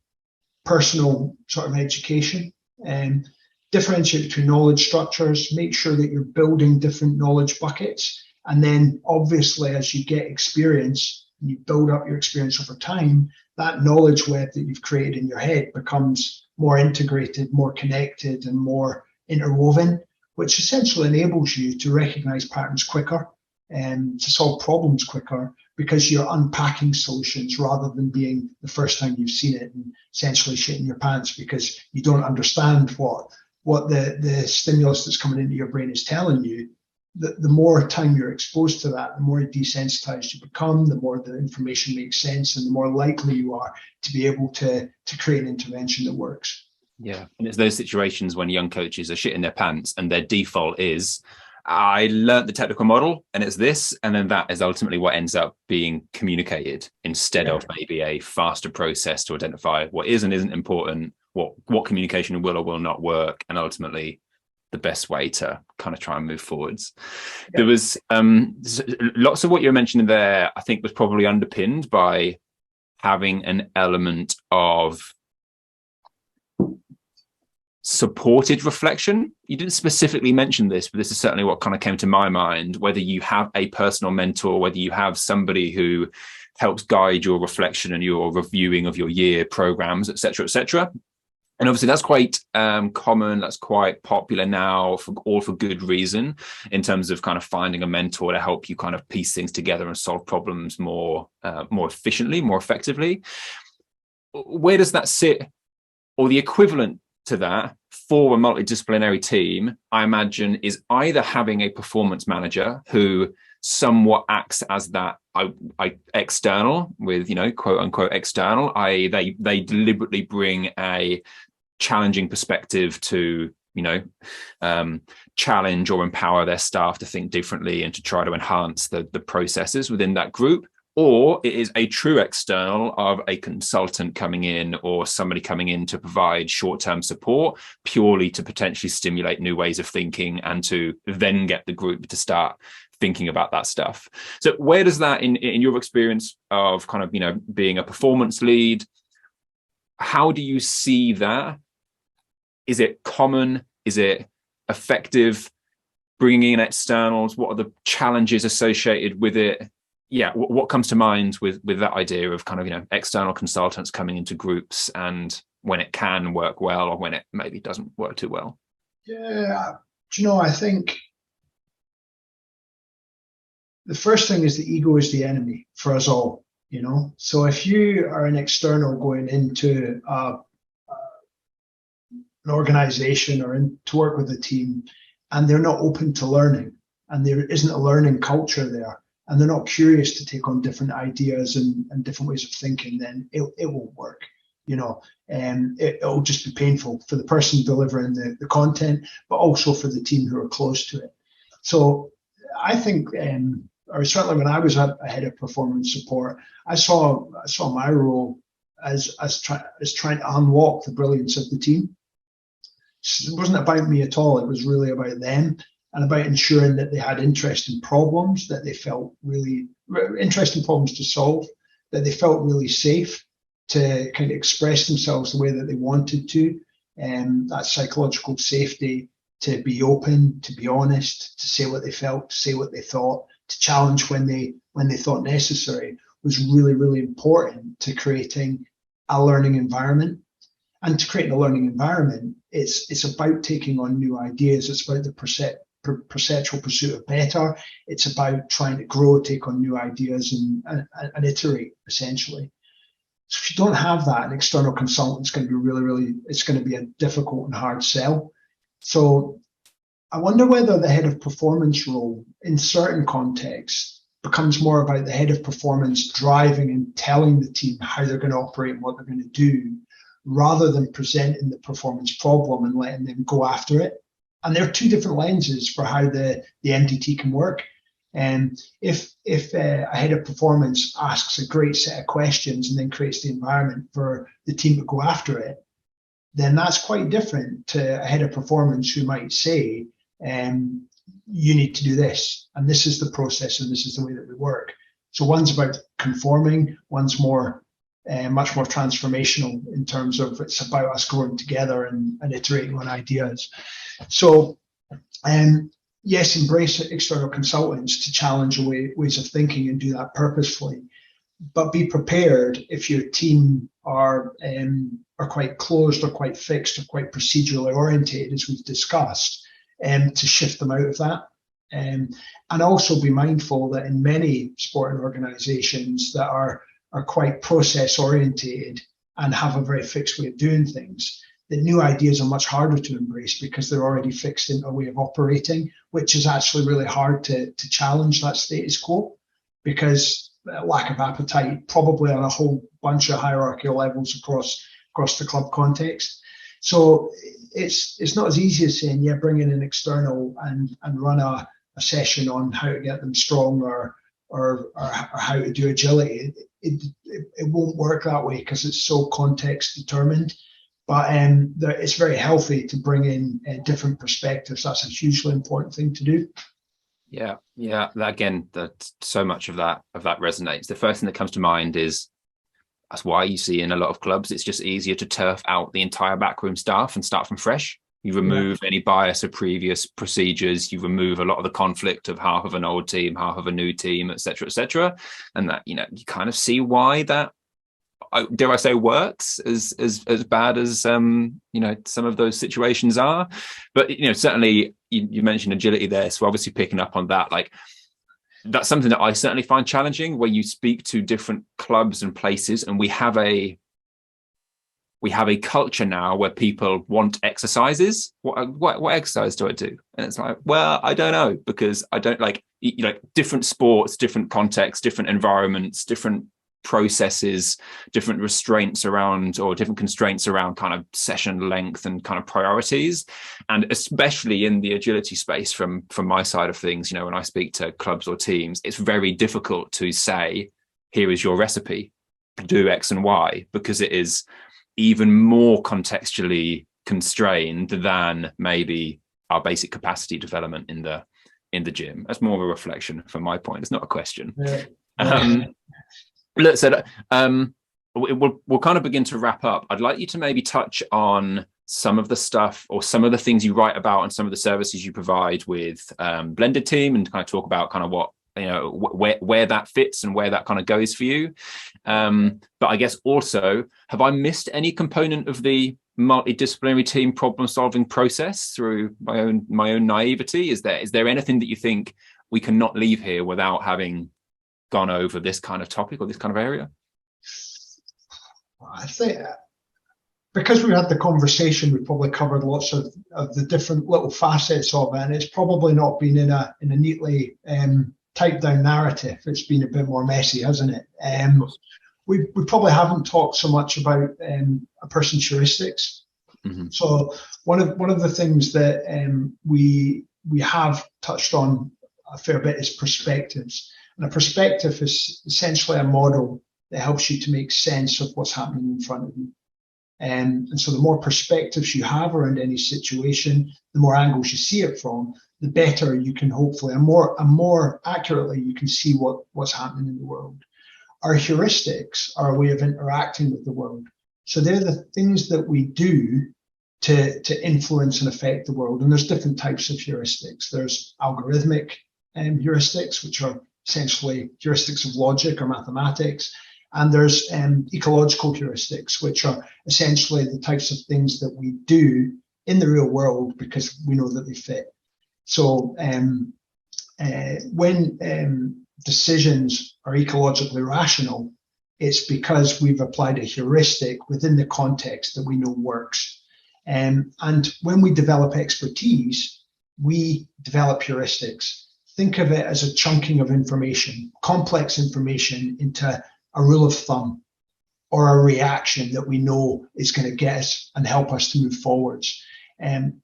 personal sort of education, and differentiate between knowledge structures, make sure that you're building different knowledge buckets. And then obviously, as you get experience and you build up your experience over time, that knowledge web that you've created in your head becomes more integrated, more connected, and more interwoven, which essentially enables you to recognize patterns quicker and to solve problems quicker, because you're unpacking solutions rather than being the first time you've seen it and essentially shitting your pants because you don't understand what the stimulus that's coming into your brain is telling you. The more time you're exposed to that, the more desensitized you become, the more the information makes sense, and the more likely you are to be able to create an intervention that works. Yeah, and it's those situations when young coaches are shitting their pants and their default is, I learned the technical model and it's this, and then that is ultimately what ends up being communicated instead of maybe a faster process to identify what is and isn't important, what communication will or will not work, and ultimately the best way to kind of try and move forwards. Yeah. There was lots of what you were mentioning there, I think, was probably underpinned by having an element of supported reflection. You didn't specifically mention this, but this is certainly what kind of came to my mind, whether you have a personal mentor, whether you have somebody who helps guide your reflection and your reviewing of your year programs, et cetera. And obviously that's quite common, that's quite popular now for good reason, in terms of kind of finding a mentor to help you kind of piece things together and solve problems more efficiently, more effectively. Where does that sit, or the equivalent to that for a multidisciplinary team, I imagine, is either having a performance manager who somewhat acts as that external, with, quote unquote external, i.e. they deliberately bring a challenging perspective to challenge or empower their staff to think differently and to try to enhance the processes within that group. Or it is a true external of a consultant coming in or somebody coming in to provide short-term support purely to potentially stimulate new ways of thinking and to then get the group to start thinking about that stuff. So where does that, in your experience of kind of, being a performance lead, how do you see that? Is it common? Is it effective? Bringing in externals? What are the challenges associated with it? Yeah, what comes to mind with that idea of kind of, external consultants coming into groups, and when it can work well or when it maybe doesn't work too well? Yeah, I think the first thing is the ego is the enemy for us all, So if you are an external going into an organization or to work with a team, and they're not open to learning, and there isn't a learning culture there, and they're not curious to take on different ideas and different ways of thinking, then it won't work. It'll just be painful for the person delivering the content, but also for the team who are close to it. So I think, or certainly when I was a head of performance support, I saw my role as trying to unlock the brilliance of the team. It wasn't about me at all. It was really about them and about ensuring that they had interesting problems, that they felt really interesting problems to solve, that they felt really safe to kind of express themselves the way that they wanted to, and that psychological safety to be open, to be honest, to say what they felt, to say what they thought, to challenge when they thought necessary, was really, really important to creating a learning environment. And to create a learning environment, it's about taking on new ideas. It's about the perceptual pursuit of better. It's about trying to grow, take on new ideas, and iterate, essentially. So if you don't have that, an external consultant is going to be it's going to be a difficult and hard sell. So I wonder whether the head of performance role in certain contexts becomes more about the head of performance driving and telling the team how they're going to operate and what they're going to do, rather than presenting the performance problem and letting them go after it. And there are two different lenses for how the MDT can work. And if a head of performance asks a great set of questions and then creates the environment for the team to go after it, then that's quite different to a head of performance who might say, you need to do this, and this is the process, and this is the way that we work. So one's about conforming, one's much more transformational in terms of it's about us growing together and iterating on ideas. So, yes, embrace external consultants to challenge ways of thinking and do that purposefully. But be prepared if your team are quite closed or quite fixed or quite procedurally orientated, as we've discussed, to shift them out of that. And also be mindful that in many sporting organizations that are quite process orientated and have a very fixed way of doing things, the new ideas are much harder to embrace because they're already fixed into a way of operating, which is actually really hard to challenge that status quo, because lack of appetite probably on a whole bunch of hierarchical levels across the club context. So it's not as easy as saying, yeah, bring in an external and run a session on how to get them strong or how to do agility. It won't work that way because it's so context determined. But it's very healthy to bring in different perspectives. That's a hugely important thing to do. Yeah. That so much of that resonates. The first thing that comes to mind is that's why you see in a lot of clubs it's just easier to turf out the entire backroom staff and start from fresh. You remove any bias of previous procedures. You remove a lot of the conflict of half of an old team, half of a new team, et cetera, and that you kind of see why that, dare I say, works as bad as some of those situations are. But certainly you mentioned agility there, so obviously picking up on that, like that's something that I certainly find challenging, where you speak to different clubs and places, and we have a culture now where people want exercises. What exercise do I do? And it's like, well, I don't know, because I don't like different sports, different contexts, different environments, different processes, different restraints around, or different constraints around kind of session length and kind of priorities. And especially in the agility space, from my side of things, when I speak to clubs or teams, it's very difficult to say, here is your recipe, do X and Y, because it is even more contextually constrained than maybe our basic capacity development in the gym. That's more of a reflection from my point. It's not a question. Yeah. Look, so we'll kind of begin to wrap up. I'd like you to maybe touch on some of the stuff or some of the things you write about and some of the services you provide with Blended Team, and kind of talk about kind of what, where that fits and where that kind of goes for you. But I guess also, have I missed any component of the multidisciplinary team problem solving process through my own naivety? Is there anything that you think we cannot leave here without having gone over this kind of topic or this kind of area? I think because we had the conversation, we probably covered lots of the different little facets of it, and it's probably not been in a neatly typed down narrative. It's been a bit more messy, hasn't it? we probably haven't talked so much about a person's heuristics. Mm-hmm. So one of the things that we have touched on a fair bit is perspectives. And a perspective is essentially a model that helps you to make sense of what's happening in front of you. And so the more perspectives you have around any situation, the more angles you see it from, the better you can hopefully, and more accurately, you can see what's happening in the world. Our heuristics are a way of interacting with the world. So they're the things that we do to influence and affect the world. And there's different types of heuristics. There's algorithmic heuristics, which are essentially heuristics of logic or mathematics. And there's ecological heuristics, which are essentially the types of things that we do in the real world because we know that they fit. So when decisions are ecologically rational, it's because we've applied a heuristic within the context that we know works. And when we develop expertise, we develop heuristics. Think of it as a chunking of information, complex information into a rule of thumb or a reaction that we know is going to get us and help us to move forwards.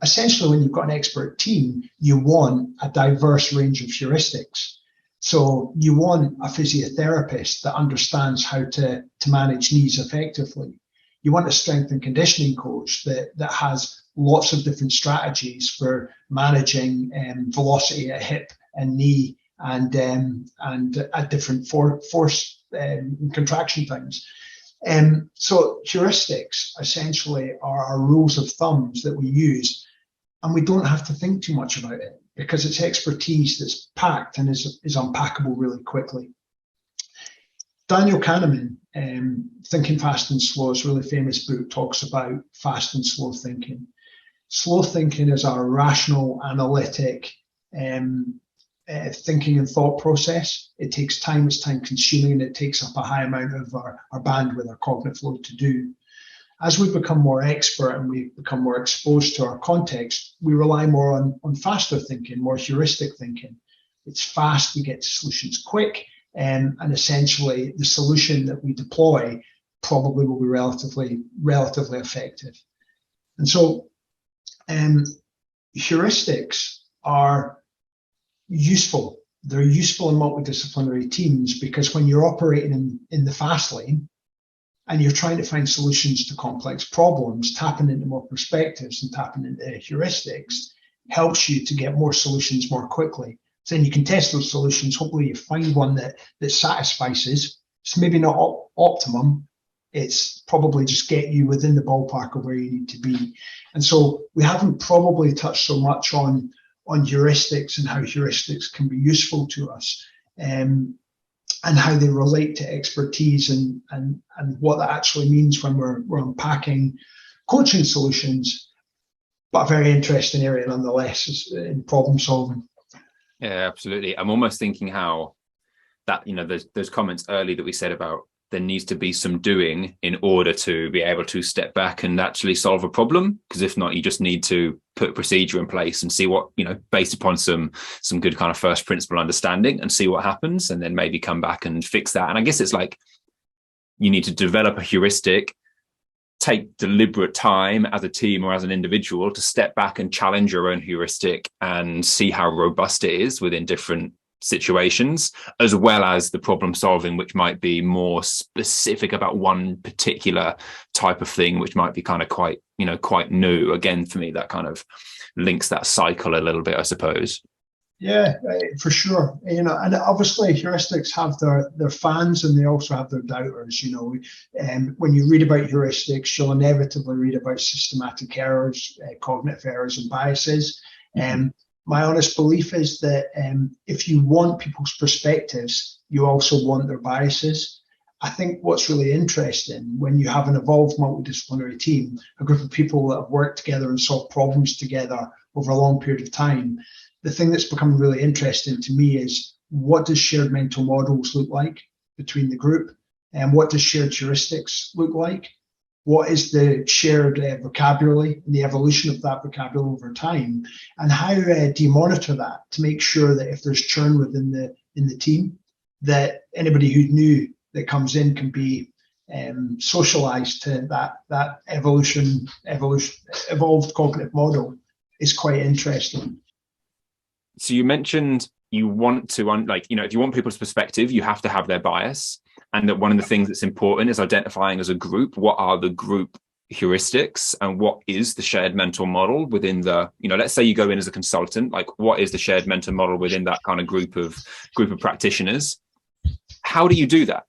Essentially, when you've got an expert team, you want a diverse range of heuristics. So you want a physiotherapist that understands how to manage knees effectively. You want a strength and conditioning coach that has lots of different strategies for managing velocity at hip and knee and at different force contraction times. So heuristics essentially are our rules of thumbs that we use, and we don't have to think too much about it because it's expertise that's packed and is unpackable really quickly. Daniel Kahneman, Thinking Fast and Slow, is a really famous book, talks about fast and slow thinking. Slow thinking is our rational, analytic thinking and thought process. It takes time, it's time consuming, and it takes up a high amount of our bandwidth, our cognitive load to do. As we become more expert and we become more exposed to our context, we rely more on faster thinking, more heuristic thinking. It's fast, we get to solutions quick, and essentially the solution that we deploy probably will be relatively effective. And so heuristics are useful. They're useful in multidisciplinary teams because when you're operating in the fast lane and you're trying to find solutions to complex problems, tapping into more perspectives and tapping into heuristics helps you to get more solutions more quickly. So then you can test those solutions. Hopefully you find one that satisfies. It's maybe not optimum. It's probably just get you within the ballpark of where you need to be. And so we haven't probably touched so much on heuristics and how heuristics can be useful to us, and how they relate to expertise and what that actually means when we're unpacking coaching solutions. But a very interesting area nonetheless is in problem solving. Yeah, absolutely. I'm almost thinking how that, those comments early that we said about there needs to be some doing in order to be able to step back and actually solve a problem. Because if not, you just need to put a procedure in place and see what, based upon some good kind of first principle understanding and see what happens, and then maybe come back and fix that. And I guess it's like you need to develop a heuristic, take deliberate time as a team or as an individual to step back and challenge your own heuristic and see how robust it is within different situations, as well as the problem solving, which might be more specific about one particular type of thing, which might be kind of quite new. Again, for me, that kind of links that cycle a little bit, I suppose. Yeah, for sure. And obviously heuristics have their fans and they also have their doubters. When you read about heuristics, you'll inevitably read about systematic errors, cognitive errors and biases. My honest belief is that if you want people's perspectives, you also want their biases. I think what's really interesting when you have an evolved multidisciplinary team, a group of people that have worked together and solved problems together over a long period of time, the thing that's become really interesting to me is what does shared mental models look like between the group, and what does shared heuristics look like? What is the shared vocabulary and the evolution of that vocabulary over time, and how do you monitor that to make sure that if there's churn within the team, that anybody who's new that comes in can be socialized to that evolved cognitive model is quite interesting. So you mentioned you want to, if you want people's perspective, you have to have their bias. And that one of the things that's important is identifying as a group, what are the group heuristics and what is the shared mental model within the, let's say you go in as a consultant, like what is the shared mental model within that kind of group of practitioners? How do you do that?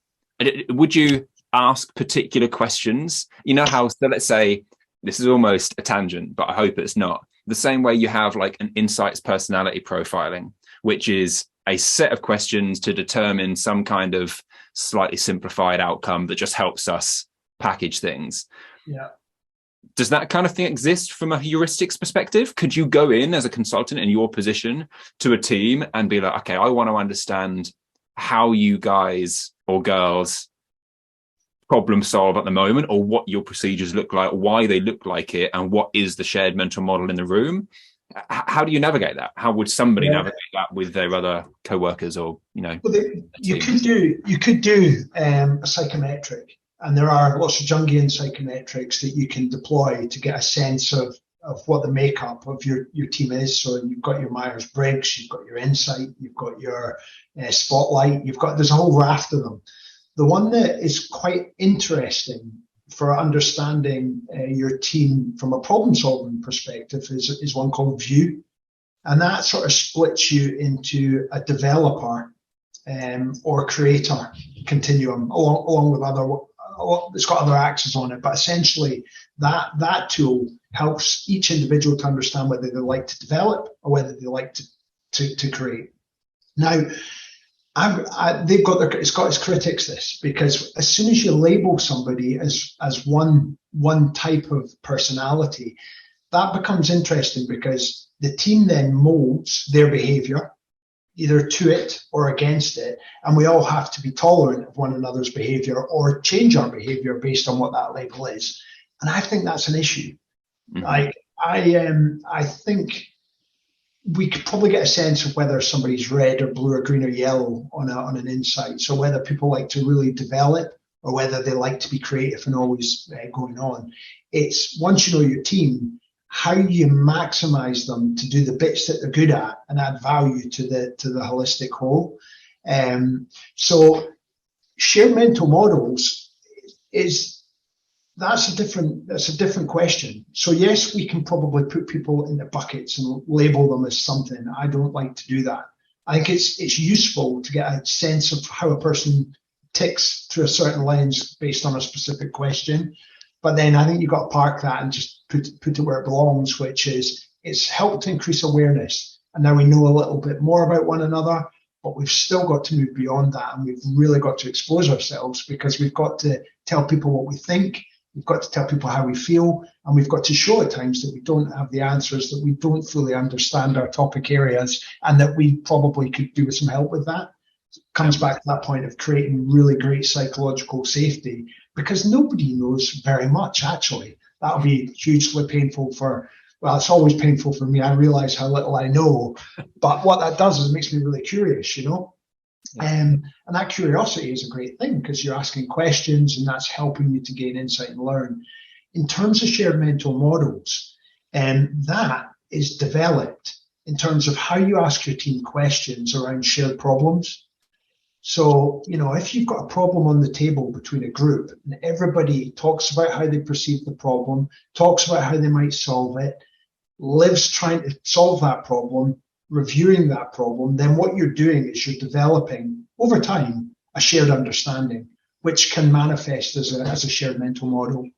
Would you ask particular questions? So let's say, this is almost a tangent, but I hope it's not. The same way you have like an insights personality profiling, which is a set of questions to determine some kind of slightly simplified outcome that just helps us package things. Yeah. Does that kind of thing exist from a heuristics perspective? Could you go in as a consultant in your position to a team and be like, okay, I want to understand how you guys or girls problem solve at the moment, or what your procedures look like, why they look like it, and what is the shared mental model in the room? How do you navigate that? How would somebody navigate that with their other co-workers, or Well, you could do a psychometric, and there are lots of Jungian psychometrics that you can deploy to get a sense of what the makeup of your team is. So you've got your Myers-Briggs, you've got your Insight, you've got your Spotlight, there's a whole raft of them. The one that is quite interesting for understanding your team from a problem-solving perspective is one called View, and that sort of splits you into a developer or creator continuum, along with it's got other axes on it, but essentially that tool helps each individual to understand whether they like to develop or whether they like to create. Now, it's got its critics, this, because as soon as you label somebody as one type of personality, that becomes interesting, because the team then molds their behavior either to it or against it, and we all have to be tolerant of one another's behavior or change our behavior based on what that label is. And I think that's an issue. Mm-hmm. I think we could probably get a sense of whether somebody's red or blue or green or yellow on an insight. So whether people like to really develop or whether they like to be creative and always going on. It's, once you know your team, how you maximize them to do the bits that they're good at and add value to the holistic whole. So shared mental models that's a different question. So yes, we can probably put people into buckets and label them as something. I don't like to do that. I think it's useful to get a sense of how a person ticks through a certain lens based on a specific question. But then I think you've got to park that and just put it where it belongs, which is it's helped to increase awareness. And now we know a little bit more about one another, but we've still got to move beyond that. And we've really got to expose ourselves, because we've got to tell people what we think. We've got to tell people how we feel, and we've got to show at times that we don't have the answers, that we don't fully understand our topic areas, and that we probably could do with some help with that. It comes back to that point of creating really great psychological safety, because nobody knows very much, actually. That'll be hugely painful it's always painful for me. I realize how little I know, but what that does is it makes me really curious, And that curiosity is a great thing, because you're asking questions and that's helping you to gain insight and learn. In terms of shared mental models, that is developed in terms of how you ask your team questions around shared problems. So, if you've got a problem on the table between a group and everybody talks about how they perceive the problem, talks about how they might solve it, lives trying to solve that problem, reviewing that problem, then what you're doing is you're developing over time a shared understanding, which can manifest as a shared mental model.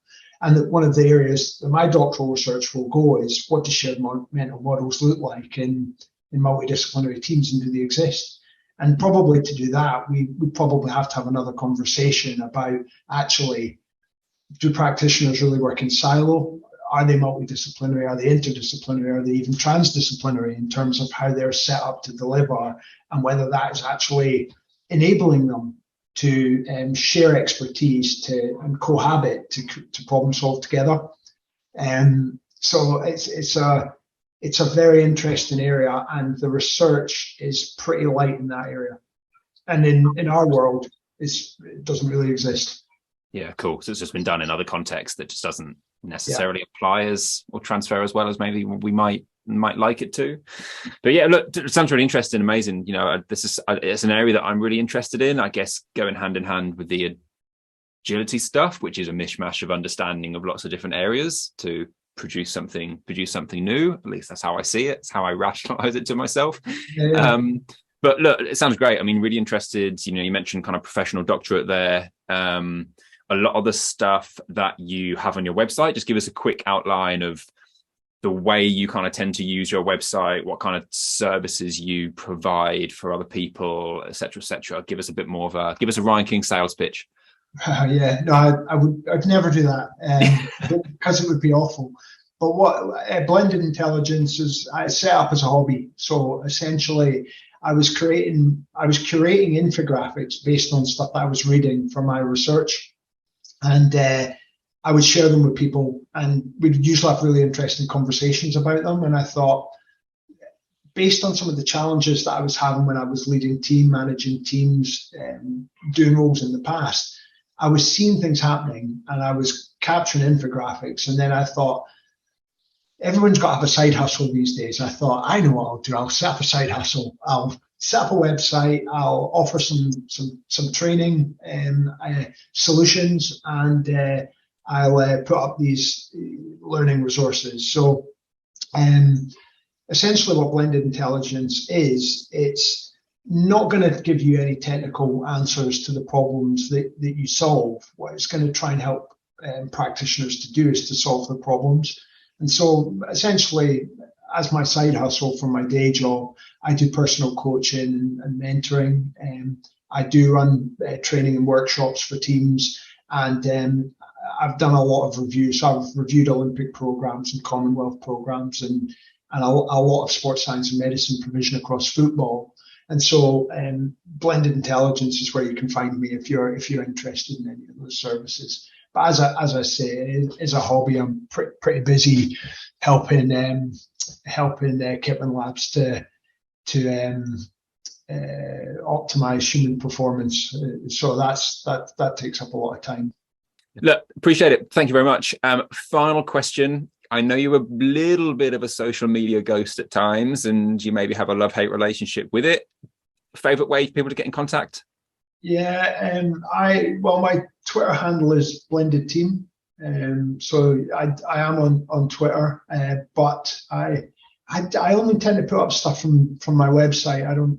And that one of the areas that my doctoral research will go is, what do shared mental models look like in multidisciplinary teams, and do they exist? And probably to do that, we probably have to have another conversation about, actually, do practitioners really work in silo? Are they multidisciplinary? Are they interdisciplinary? Are they even transdisciplinary in terms of how they're set up to deliver, and whether that is actually enabling them to share expertise and cohabit to problem solve together? So it's a very interesting area, and the research is pretty light in that area. And in our world, it doesn't really exist. Yeah, cool. So it's just been done in other contexts that just doesn't necessarily Yeah. apply as or transfer as well as maybe we might like it to. But yeah, look, it sounds really interesting, amazing. You know, this is it's an area that I'm really interested in. I guess going hand in hand with the agility stuff, which is a mishmash of understanding of lots of different areas to produce something new. At least that's how I see it. It's how I rationalize it to myself. Yeah. But look, it sounds great. I mean, really interested. You know, you mentioned kind of professional doctorate there. A lot of the stuff that you have on your website, just give us a quick outline of the way you kind of tend to use your website, what kind of services you provide for other people, et cetera, et cetera. Give us a bit more of give us a Ryan King sales pitch. Yeah, no, I'd never do that because it would be awful. But what blended intelligence is, I set up as a hobby. So essentially, I was curating infographics based on stuff that I was reading from my research, and I would share them with people, and we'd usually have really interesting conversations about them. And I thought, based on some of the challenges that I was having when I was managing teams, doing roles in the past, I was seeing things happening and I was capturing infographics. And then I thought, everyone's got to have a side hustle these days. I thought, I know what I'll do. I'll set up a side hustle. I'll set up a website. I'll offer some training solutions, and I'll put up these learning resources. So essentially what blended intelligence is, it's not going to give you any technical answers to the problems that you solve. What it's going to try and help practitioners to do is to solve the problems. And so essentially, as my side hustle from my day job, I do personal coaching and mentoring. I do run training and workshops for teams, and I've done a lot of reviews. So I've reviewed Olympic programs and Commonwealth programs, and a lot of sports science and medicine provision across football. And so blended intelligence is where you can find me if you're interested in any of those services. But as I say, it is a hobby. I'm pretty busy helping Kipling Labs to optimize human performance. So that takes up a lot of time. Look, appreciate it. Thank you very much. Final question. I know you're a little bit of a social media ghost at times, and you maybe have a love-hate relationship with it. Favorite way for people to get in contact? Yeah, my Twitter handle is Blended Team. So I am on Twitter, but I only tend to put up stuff from my website. I don't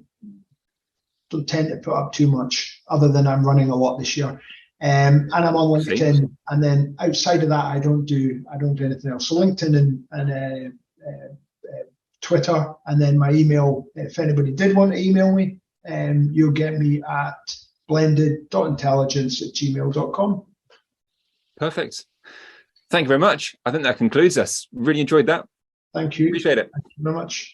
tend to put up too much, other than I'm running a lot this year. And I'm on LinkedIn, and then outside of that, I don't do anything else. So LinkedIn and Twitter, and then my email. If anybody did want to email me, you'll get me at blended.intelligence@gmail.com. Perfect. Thank you very much. I think that concludes us. Really enjoyed that. Thank you. Appreciate it. Thank you very much.